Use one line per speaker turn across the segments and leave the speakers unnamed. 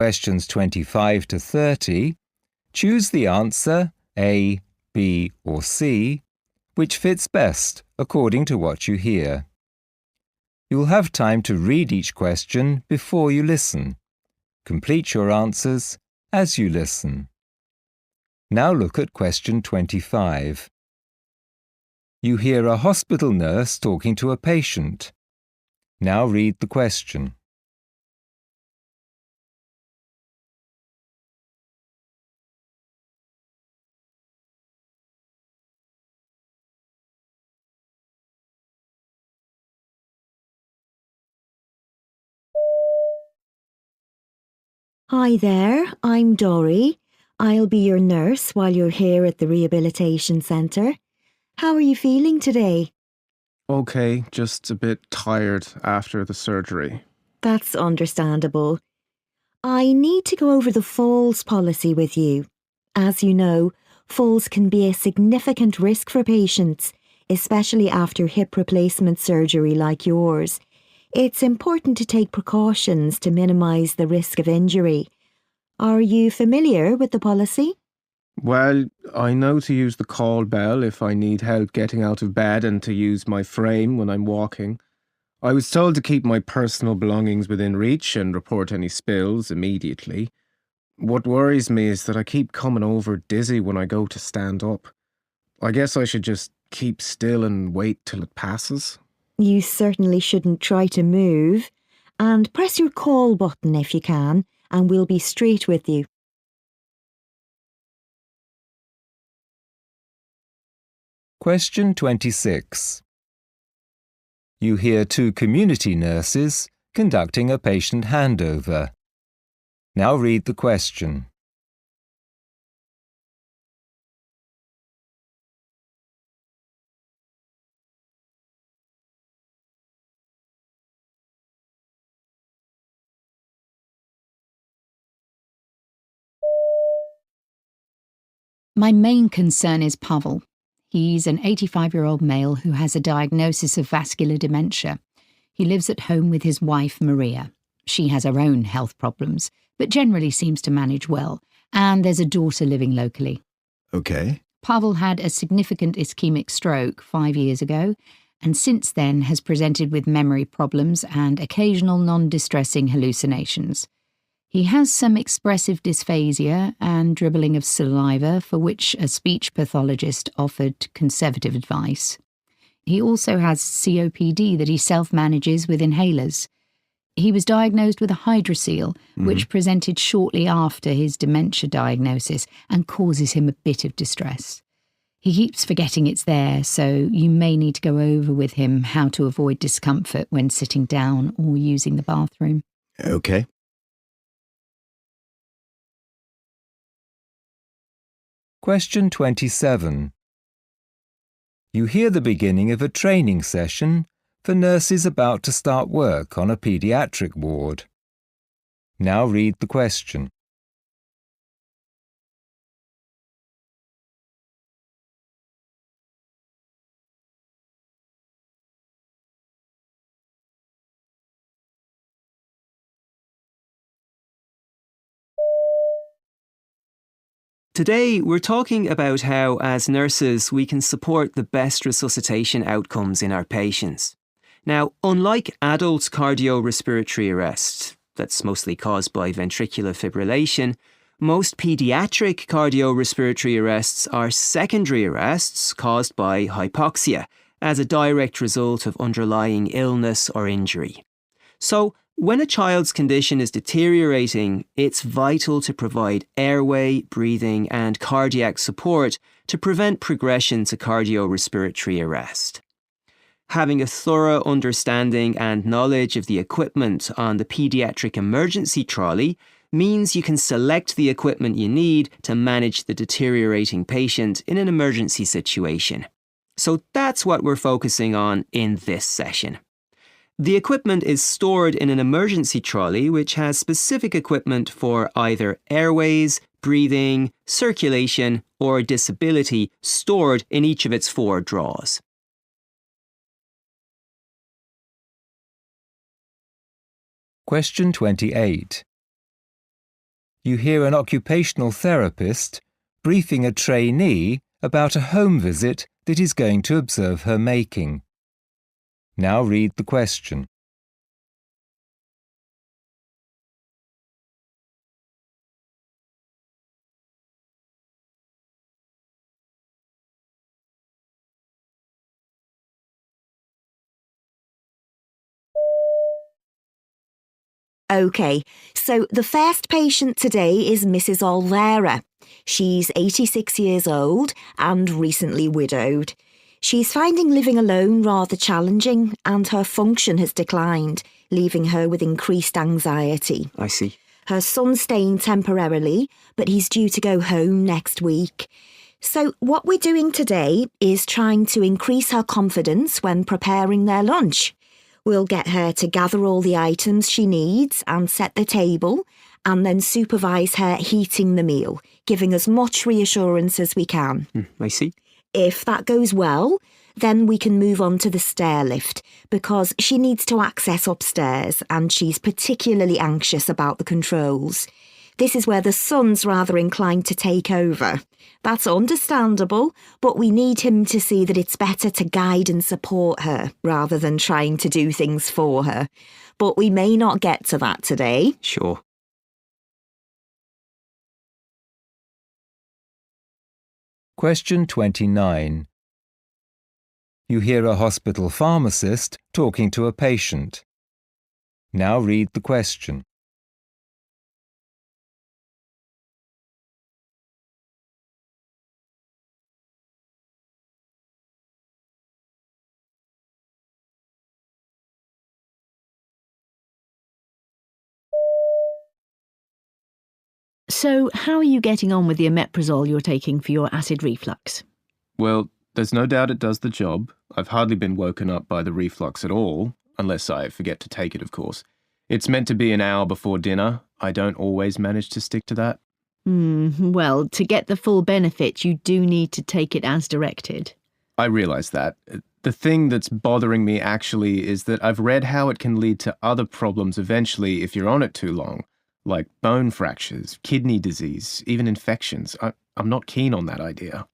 questions 25 to 30, choose the answer A, B or C, which fits best according to what you hear. You'll have time to read each question before you listen. Complete your answers as you listen. Now look at question 25. You hear a hospital nurse talking to a patient. Now read the question.
Hi there, I'm Dory. I'll be your nurse while you're here at the rehabilitation centre. How are you feeling today?
Okay, just a bit tired after the surgery.
That's understandable. I need to go over the falls policy with you. As you know, falls can be a significant risk for patients, especially after hip replacement surgery like yours. It's important to take precautions to minimise the risk of injury. Are you familiar with the policy?
Well, I know to use the call bell if I need help getting out of bed and to use my frame when I'm walking. I was told to keep my personal belongings within reach and report any spills immediately. What worries me is that I keep coming over dizzy when I go to stand up. I guess I should just keep still and wait till it passes.
You certainly shouldn't try to move. And press your call button if you can, and we'll be straight with you.
Question 26. You hear two community nurses conducting a patient handover. Now read the question.
My main concern is Pavel. He's an 85-year-old male who has a diagnosis of vascular dementia. He lives at home with his wife, Maria. She has her own health problems, but generally seems to manage well, and there's a daughter living locally.
Okay.
Pavel had a significant ischemic stroke 5 years ago, and since then has presented with memory problems and occasional non-distressing hallucinations. He has some expressive dysphasia and dribbling of saliva, for which a speech pathologist offered conservative advice. He also has COPD that he self-manages with inhalers. He was diagnosed with a hydrocele, which presented shortly after his dementia diagnosis and causes him a bit of distress. He keeps forgetting it's there, so you may need to go over with him how to avoid discomfort when sitting down or using the bathroom.
Okay.
Question 27. You hear the beginning of a training session for nurses about to start work on a pediatric ward. Now read the question.
Today, we're talking about how, as nurses, we can support the best resuscitation outcomes in our patients. Now, unlike adult cardiorespiratory arrest, that's mostly caused by ventricular fibrillation, most pediatric cardiorespiratory arrests are secondary arrests caused by hypoxia as a direct result of underlying illness or injury. So, when a child's condition is deteriorating, it's vital to provide airway, breathing, and cardiac support to prevent progression to cardiorespiratory arrest. Having a thorough understanding and knowledge of the equipment on the pediatric emergency trolley means you can select the equipment you need to manage the deteriorating patient in an emergency situation. So that's what we're focusing on in this session. The equipment is stored in an emergency trolley which has specific equipment for either airways, breathing, circulation, or disability stored in each of its 4 drawers.
Question 28. You hear an occupational therapist briefing a trainee about a home visit that is going to observe her making. Now read the question.
OK, so the first patient today is Mrs. Olvera. She's 86 years old and recently widowed. She's finding living alone rather challenging and her function has declined, leaving her with increased anxiety.
I see.
Her son's staying temporarily, but he's due to go home next week. So what we're doing today is trying to increase her confidence when preparing their lunch. We'll get her to gather all the items she needs and set the table, and then supervise her heating the meal, giving as much reassurance as we can.
I see.
If that goes well, then we can move on to the stair lift, because she needs to access upstairs and she's particularly anxious about the controls. This is where the son's rather inclined to take over. That's understandable, but we need him to see that it's better to guide and support her rather than trying to do things for her. But we may not get to that today.
Sure.
Question 29. You hear a hospital pharmacist talking to a patient. Now read the question.
So, how are you getting on with the omeprazole you're taking for your acid reflux?
Well, there's no doubt it does the job. I've hardly been woken up by the reflux at all, unless I forget to take it, of course. It's meant to be an hour before dinner. I don't always manage to stick to that.
Well, to get the full benefit, you do need to take it as directed.
I realise that. The thing that's bothering me actually is that I've read how it can lead to other problems eventually if you're on it too long, like bone fractures, kidney disease, even infections. I'm not keen on that idea.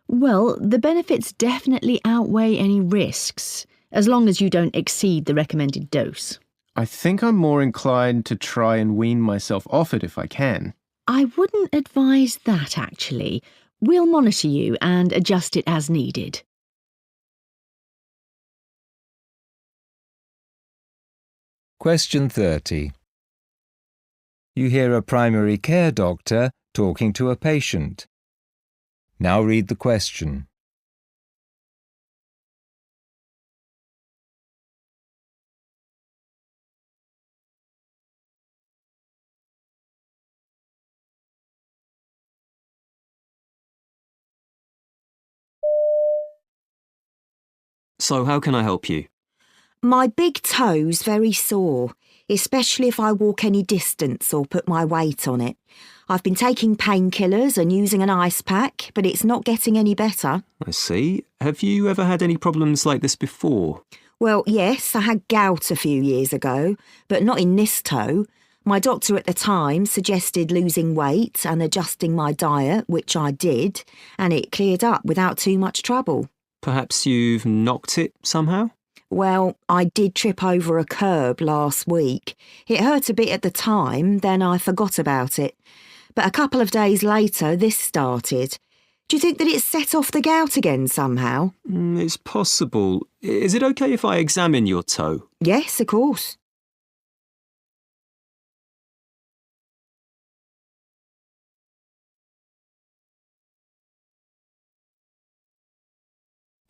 Well, the benefits definitely outweigh any risks, as long as you don't exceed the recommended dose.
I think I'm more inclined to try and wean myself off it if I can.
I wouldn't advise that, actually. We'll monitor you and adjust it as needed.
Question 30. You hear a primary care doctor talking to a patient. Now read the question.
So how can I help you?
My big toe's very sore, especially if I walk any distance or put my weight on it. I've been taking painkillers and using an ice pack, but it's not getting any better.
I see. Have you ever had any problems like this before?
Well, yes, I had gout a few years ago, but not in this toe. My doctor at the time suggested losing weight and adjusting my diet, which I did, and it cleared up without too much trouble.
Perhaps you've knocked it somehow?
Well, I did trip over a curb last week. It hurt a bit at the time, then I forgot about it. But a couple of days later, this started. Do you think that it set off the gout again somehow?
It's possible. Is it okay if I examine your toe?
Yes, of course.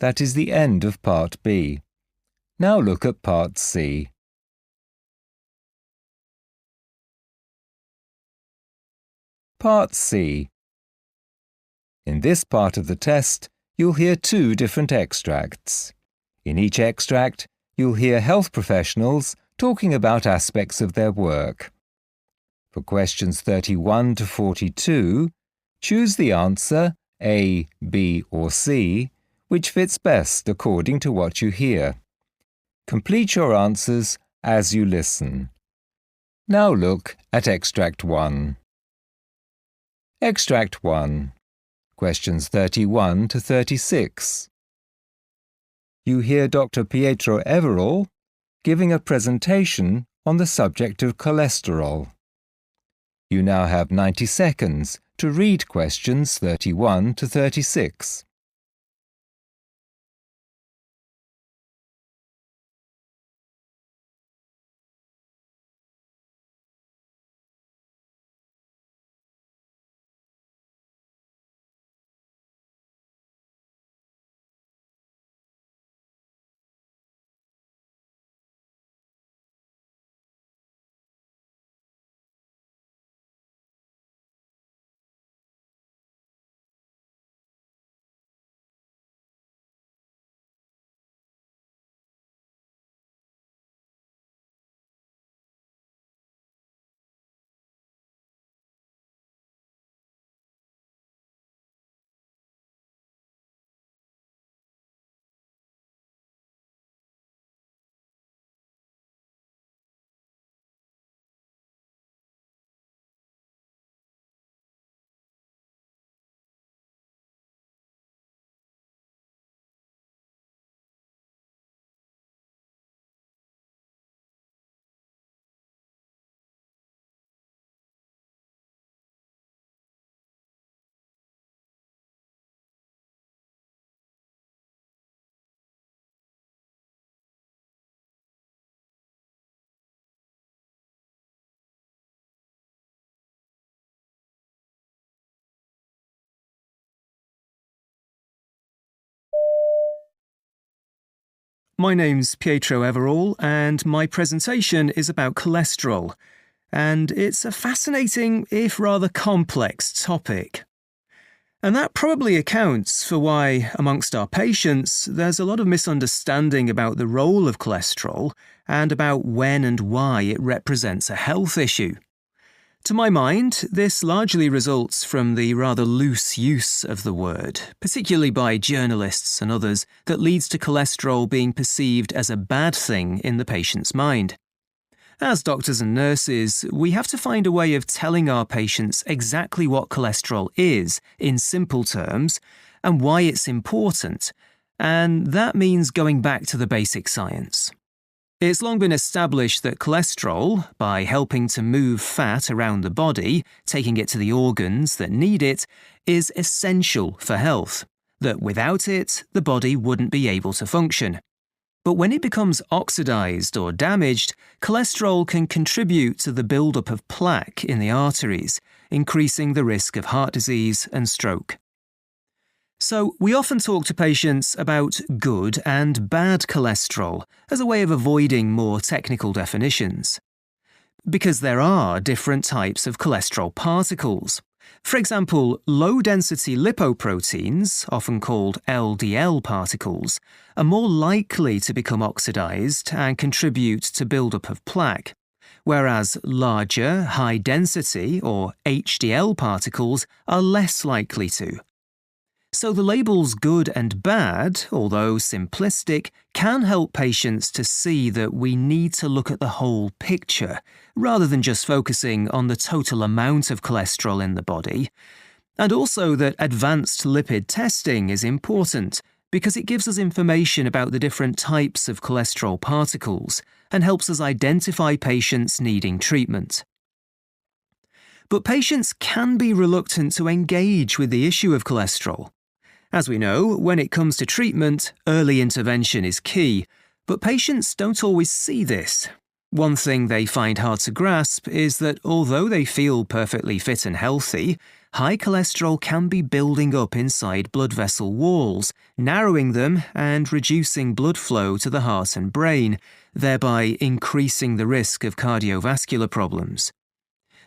That is the end of Part B. Now look at Part C. Part C. In this part of the test, you'll hear two different extracts. In each extract, you'll hear health professionals talking about aspects of their work. For questions 31 to 42, choose the answer A, B or C, which fits best according to what you hear. Complete your answers as you listen. Now look at Extract 1. Extract 1. Questions 31 to 36. You hear Dr. Pietro Everall giving a presentation on the subject of cholesterol. You now have 90 seconds to read questions 31 to 36.
My name's Pietro Everall, and my presentation is about cholesterol, and it's a fascinating, if rather complex, topic. And that probably accounts for why, amongst our patients, there's a lot of misunderstanding about the role of cholesterol and about when and why it represents a health issue. To my mind, this largely results from the rather loose use of the word, particularly by journalists and others, that leads to cholesterol being perceived as a bad thing in the patient's mind. As doctors and nurses, we have to find a way of telling our patients exactly what cholesterol is, in simple terms, and why it's important, and that means going back to the basic science. It's long been established that cholesterol, by helping to move fat around the body, taking it to the organs that need it, is essential for health, that without it, the body wouldn't be able to function. But when it becomes oxidized or damaged, cholesterol can contribute to the buildup of plaque in the arteries, increasing the risk of heart disease and stroke. So, we often talk to patients about good and bad cholesterol as a way of avoiding more technical definitions. Because there are different types of cholesterol particles. For example, low-density lipoproteins, often called LDL particles, are more likely to become oxidized and contribute to buildup of plaque, whereas larger, high-density or HDL particles are less likely to. So the labels good and bad, although simplistic, can help patients to see that we need to look at the whole picture, rather than just focusing on the total amount of cholesterol in the body, and also that advanced lipid testing is important because it gives us information about the different types of cholesterol particles and helps us identify patients needing treatment. But patients can be reluctant to engage with the issue of cholesterol. As we know, when it comes to treatment, early intervention is key, but patients don't always see this. One thing they find hard to grasp is that although they feel perfectly fit and healthy, high cholesterol can be building up inside blood vessel walls, narrowing them and reducing blood flow to the heart and brain, thereby increasing the risk of cardiovascular problems.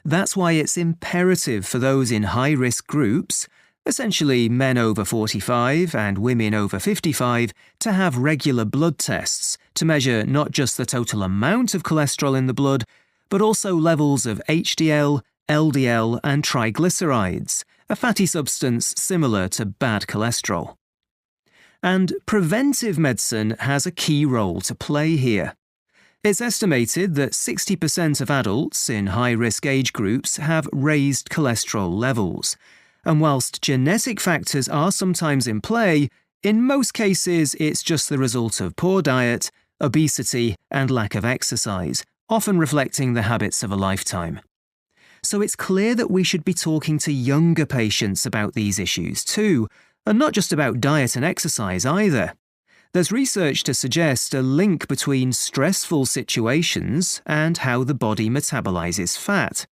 That's why it's imperative for those in high-risk groups, essentially men over 45 and women over 55, to have regular blood tests to measure not just the total amount of cholesterol in the blood, but also levels of HDL, LDL and triglycerides, a fatty substance similar to bad cholesterol. And preventive medicine has a key role to play here. It's estimated that 60% of adults in high-risk age groups have raised cholesterol levels. And whilst genetic factors are sometimes in play, in most cases it's just the result of poor diet, obesity, and lack of exercise, often reflecting the habits of a lifetime. So it's clear that we should be talking to younger patients about these issues too, and not just about diet and exercise either. There's research to suggest a link between stressful situations and how the body metabolizes fat.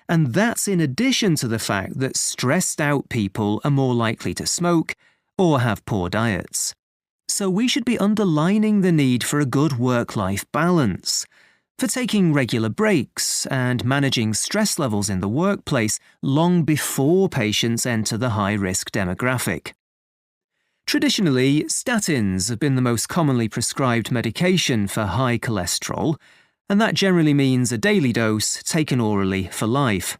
And that's in addition to the fact that stressed out people are more likely to smoke or have poor diets. So we should be underlining the need for a good work-life balance, for taking regular breaks and managing stress levels in the workplace long before patients enter the high-risk demographic. Traditionally, statins have been the most commonly prescribed medication for high cholesterol, and that generally means a daily dose taken orally for life.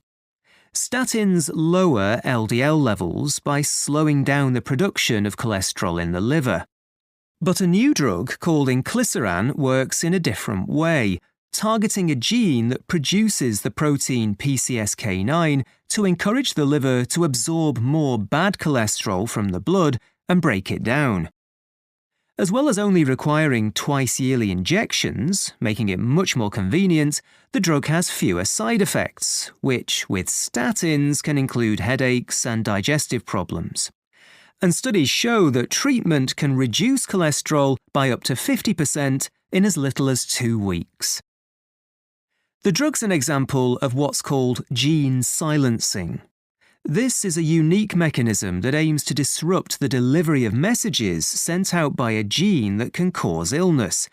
Statins lower LDL levels by slowing down the production of cholesterol in the liver. But a new drug called inclisiran works in a different way, targeting a gene that produces the protein PCSK9 to encourage the liver to absorb more bad cholesterol from the blood and break it down. As well as only requiring twice-yearly injections, making it much more convenient, the drug has fewer side effects, which, with statins, can include headaches and digestive problems. And studies show that treatment can reduce cholesterol by up to 50% in as little as 2 weeks. The drug's an example of what's called gene silencing. This is a unique mechanism that aims to disrupt the delivery of messages sent out by a gene that can cause illness,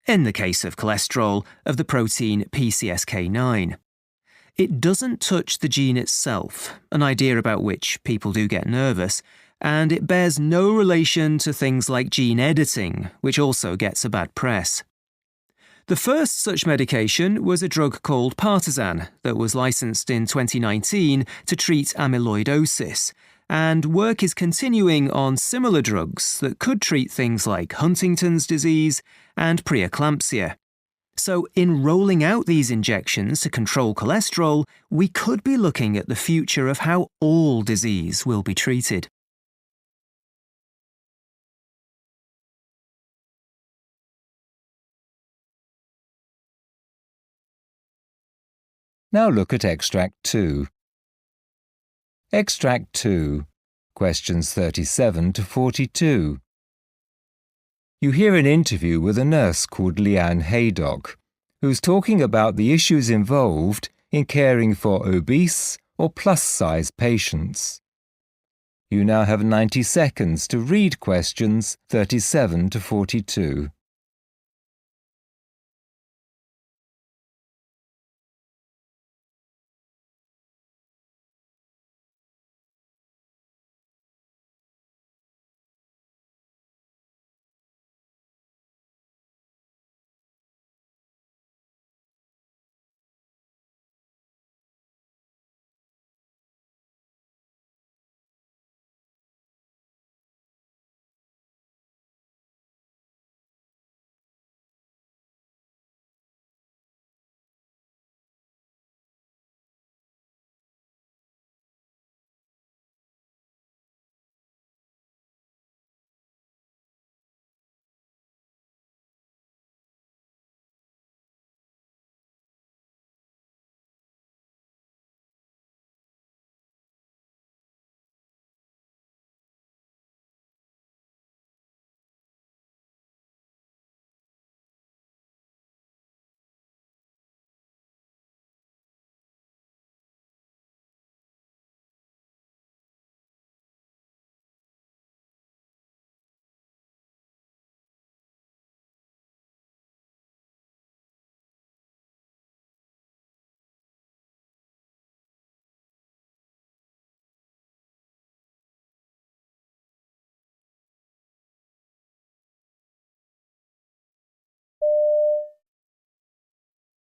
in the case of cholesterol, of the protein PCSK9. It doesn't touch the gene itself, an idea about which people do get nervous, and it bears no relation to things like gene editing, which also gets a bad press. The first such medication was a drug called Partisan that was licensed in 2019 to treat amyloidosis, and work is continuing on similar drugs that could treat things like Huntington's disease and preeclampsia. So in rolling out these injections to control cholesterol, we could be looking at the future of how all disease will be treated.
Now look at Extract 2. Extract 2, questions 37 to 42. You hear an interview with a nurse called Leanne Haydock, who's talking about the issues involved in caring for obese or plus-size patients. You now have 90 seconds to read questions 37 to 42.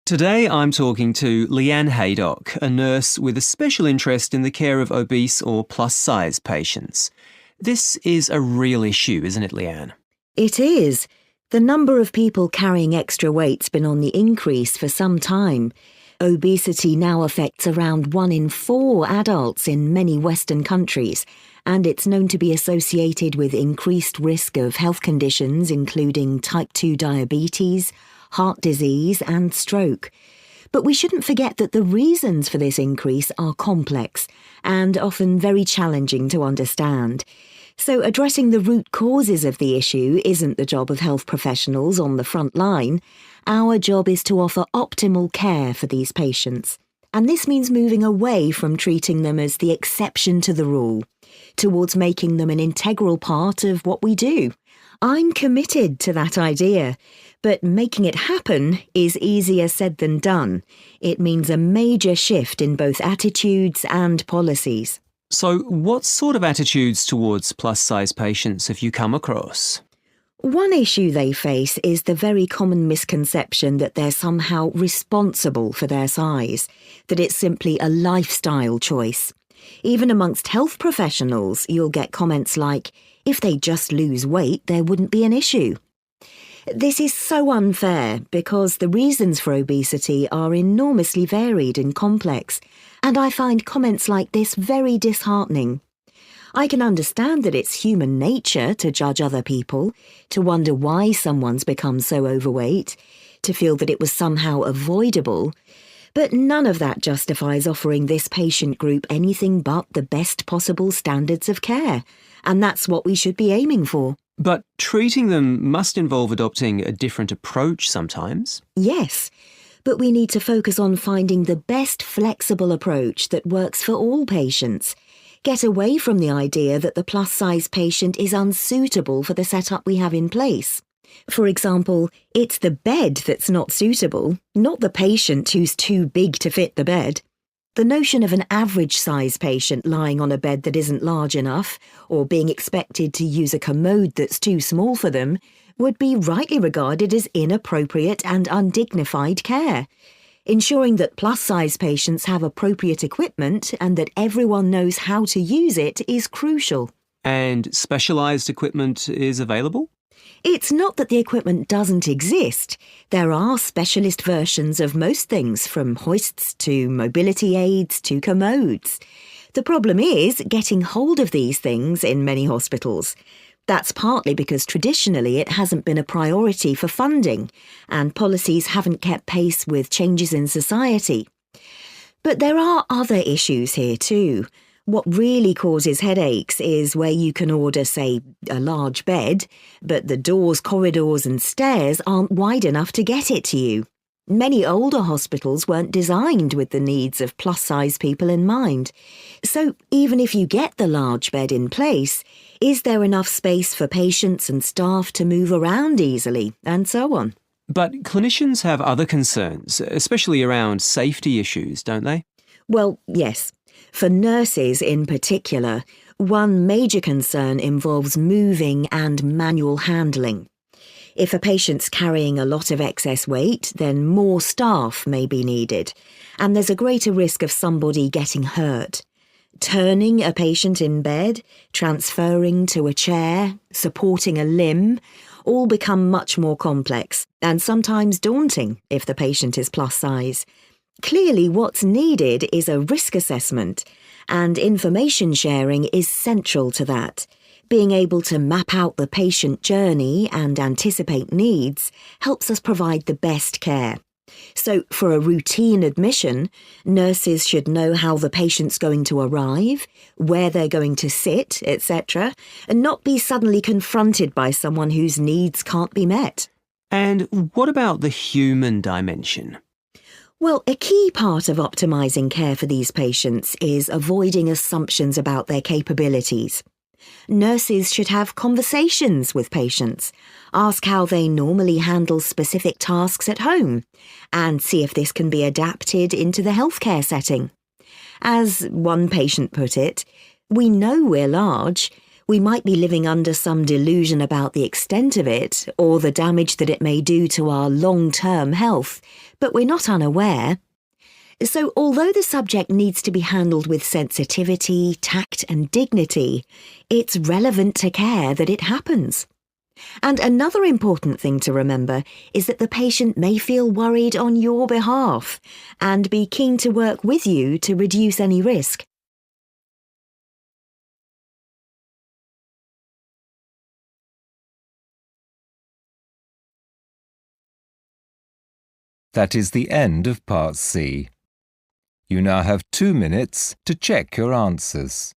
Today I'm talking to Leanne Haydock, a nurse with a special interest in the care of obese or plus-size patients. This is a real issue, isn't it, Leanne?
It is. The number of people carrying extra weight's been on the increase for some time. Obesity now affects around 1 in 4 adults in many Western countries, and it's known to be associated with increased risk of health conditions including type 2 diabetes, heart disease and stroke. But we shouldn't forget that the reasons for this increase are complex and often very challenging to understand. So addressing the root causes of the issue isn't the job of health professionals on the front line. Our job is to offer optimal care for these patients. And this means moving away from treating them as the exception to the rule, towards making them an integral part of what we do. I'm committed to that idea, but making it happen is easier said than done. It means a major shift in both attitudes and policies.
So, what sort of attitudes towards plus-size patients have you come across?
One issue they face is the very common misconception that they're somehow responsible for their size, that it's simply a lifestyle choice. Even amongst health professionals, you'll get comments like, if they just lose weight, there wouldn't be an issue. This is so unfair because the reasons for obesity are enormously varied and complex, and I find comments like this very disheartening. I can understand that it's human nature to judge other people, to wonder why someone's become so overweight, to feel that it was somehow avoidable, but none of that justifies offering this patient group anything but the best possible standards of care, and that's what we should be aiming for.
But treating them must involve adopting a different approach sometimes.
Yes, but we need to focus on finding the best flexible approach that works for all patients. Get away from the idea that the plus-size patient is unsuitable for the setup we have in place. For example, it's the bed that's not suitable, not the patient who's too big to fit the bed. The notion of an average-size patient lying on a bed that isn't large enough, or being expected to use a commode that's too small for them, would be rightly regarded as inappropriate and undignified care. Ensuring that plus-size patients have appropriate equipment and that everyone knows how to use it is crucial.
And specialised equipment is available?
It's not that the equipment doesn't exist. There are specialist versions of most things, from hoists to mobility aids to commodes. The problem is getting hold of these things in many hospitals. That's partly because traditionally it hasn't been a priority for funding, and policies haven't kept pace with changes in society. But there are other issues here too. What really causes headaches is where you can order, say, a large bed, but the doors, corridors and stairs aren't wide enough to get it to you. Many older hospitals weren't designed with the needs of plus-size people in mind. So even if you get the large bed in place, is there enough space for patients and staff to move around easily, and so on?
But clinicians have other concerns, especially around safety issues, don't they?
Well, yes. For nurses in particular, one major concern involves moving and manual handling. If a patient's carrying a lot of excess weight, then more staff may be needed, and there's a greater risk of somebody getting hurt. Turning a patient in bed, transferring to a chair, supporting a limb, all become much more complex and sometimes daunting if the patient is plus size. Clearly, what's needed is a risk assessment, and information sharing is central to that. Being able to map out the patient journey and anticipate needs helps us provide the best care. So, for a routine admission, nurses should know how the patient's going to arrive, where they're going to sit, etc., and not be suddenly confronted by someone whose needs can't be met.
And what about the human dimension?
Well, a key part of optimising care for these patients is avoiding assumptions about their capabilities. Nurses should have conversations with patients, ask how they normally handle specific tasks at home, and see if this can be adapted into the healthcare setting. As one patient put it, we know we're large. We might be living under some delusion about the extent of it or the damage that it may do to our long-term health, but we're not unaware. So although the subject needs to be handled with sensitivity, tact and dignity, it's relevant to care that it happens. And another important thing to remember is that the patient may feel worried on your behalf and be keen to work with you to reduce any risk.
That is the end of Part C. You now have 2 minutes to check your answers.